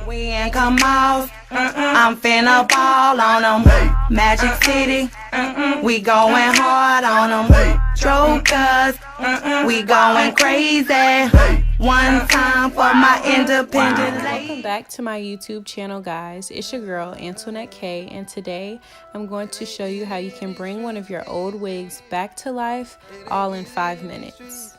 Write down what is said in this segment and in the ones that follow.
We ain't come off, I'm finna ball on them. Magic City, we going hard on them. Strokers, we going crazy. One time for my independent lady. Welcome back to my YouTube channel, guys. It's your girl, Antoinette K, and today I'm going to show you how you can bring one of your old wigs back to life, all in 5 minutes.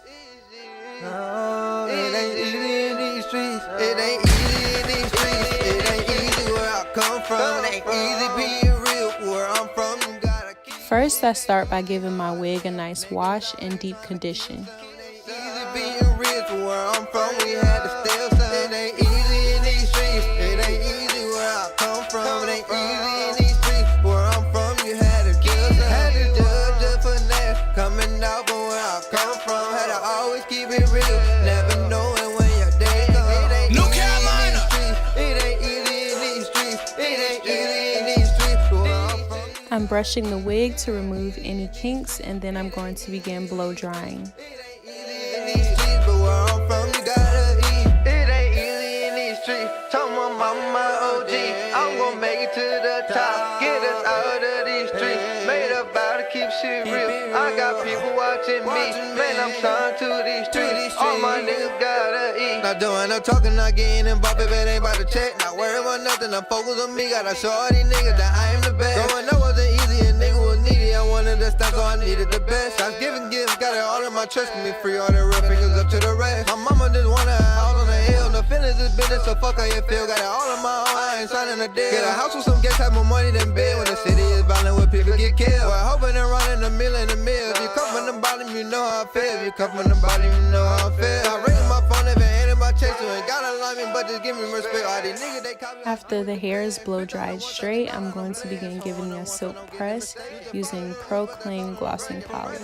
No, it ain't easy in these streets. It ain't easy in these streets. It ain't easy where I come from. It ain't easy being real where I'm from. You gotta keep. First, I start by giving my wig a nice wash and deep condition. It ain't easy being real to where I'm from. We had to steal some. It ain't easy in these streets. It ain't easy where I come from. It ain't easy in these streets. Where I'm from, you had to kill some. Had to judge the finesse. Coming out from where I come from. Had to always keep it real. Never knowing when your day comes. It ain't New easy Carolina. in these streets. It ain't easy in these streets. It ain't easy in these streets. Where I'm from. I'm brushing the wig to remove any kinks, and then I'm going to begin blow drying. It ain't easy in these streets, but where I'm from, you gotta eat. It ain't easy in these streets. Tell my mama, my OG, I'm gonna make it to the top. Get us out of these streets. Made up out to keep shit real. I got people watching me. Man, I'm signed to these streets. All my niggas gotta eat. Not doing no talking, not getting involved. If it ain't about to check, not worrying about nothing. I'm focused on me. Gotta show all these niggas that I am the best. Growing up wasn't easy, a nigga was needy. I wanted to stop, so I needed the best. I was giving gifts, got it all in my chest. Give me free, all the real fingers up to the rest. My mama just wanted her out on the hill. The feelings is business, so fuck how you feel. Got it all on my own, I ain't signing a deal. Get a house with some gas, have more money than bed. When the city is violent, where people get killed. Well, hoping and running a meal in the meal. If you come from the bottom, you know how I feel. If you come from the bottom, you know how I feel. I ring my phone if it ain't about chase. You ain't gotta love me, but just give me respect. All these niggas, they call me. After the hair is blow dried straight, I'm going to begin giving it a silk press using Proclaim glossing polish.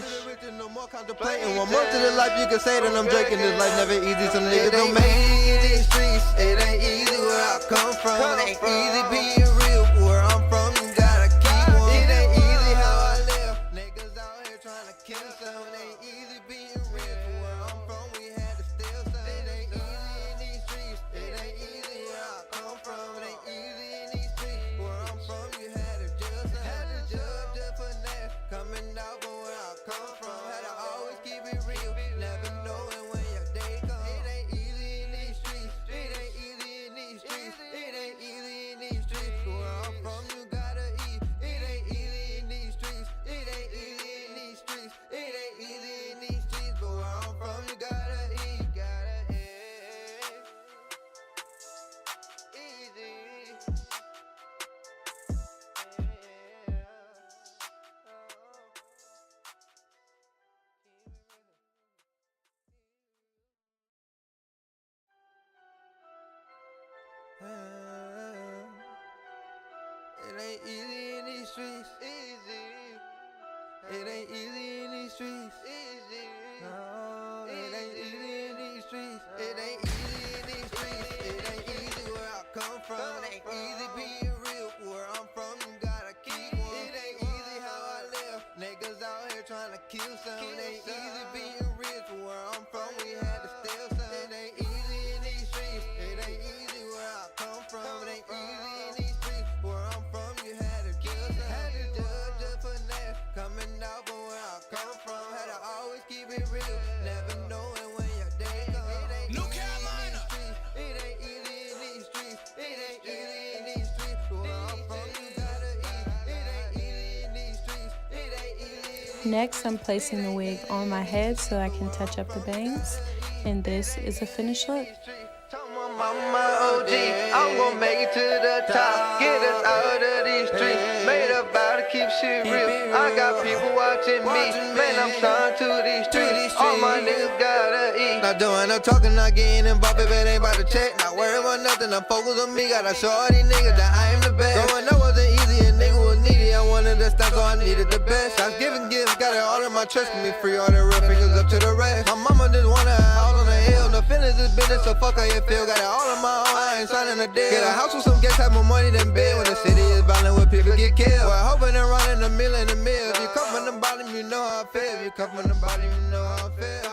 No more contemplating. One more to the life you can say that I'm drinking. This life never easy. Some niggas don't make it in these streets. It ain't easy where I come from. It ain't easy being real where I'm from. You gotta keep on. It ain't easy how I live. Niggas out here trying to kill some. It ain't easy being real where I'm from. We had to steal some. It ain't easy in these streets. It ain't easy where I come from. It ain't easy in these streets where I'm from. You had to judge some. Had to judge the finesse. Coming out from where I come from. Had to always keep it real. Never knowing when your day comes. It ain't easy in these streets. It ain't easy in these streets. It ain't easy in these streets. Where I'm from, you gotta eat. It ain't easy in these streets. It ain't easy in these streets. It ain't easy in these streets. But where I'm from, you gotta eat. Gotta eat. Easy. It ain't easy in these streets. Easy. It ain't easy in these streets. Easy. No, it ain't easy in these streets. It ain't easy in these streets. It ain't easy where I come from. It ain't easy being real where I'm from. You gotta keep on. It ain't easy how I live. Niggas out here trying to kill some. It ain't easy being rich where I'm from. We had to steal some. It ain't easy in these streets. It ain't easy where I come from. It ain't easy in these streets where I'm from. You had to kill some. Had to judge the finesse. Coming out from where I come from. Had to always keep it real. Never knowing when your day comes. It ain't New easy in Carolina. these streets. It ain't easy in these streets. It ain't easy in these streets. Where I'm from, you gotta eat. It ain't easy in these streets. It ain't easy in Next, I'm placing the wig on my head so I can touch up the bangs, and this is a finished look. Tell my mama, my OG, I'm gonna make it to the top. Get us out of these streets. Made up out to keep shit real. I got people watching me. Man, I'm signed to these streets. All my niggas gotta eat. Not doing no talking, not getting involved. If it ain't about to check, not worrying about nothing. I'm focused on me. Gotta show all these niggas that I am the best. Growing up wasn't easy, a nigga was needy. I wanted to last time, so I needed the best. I was giving gifts, got it all in my chest. Can be free, all the real fingers up to the rest. My mama just wanna out on the hill. The feelings is business, so fuck how you feel. Got it all on my own, I ain't signing a deal. Get a house with some gas, have more money than bill. When the city is violent, where people get killed. Well, hoping and running a meal in the mill. If you come from the bottom, you know how I feel. If you come from the bottom, you know how I feel.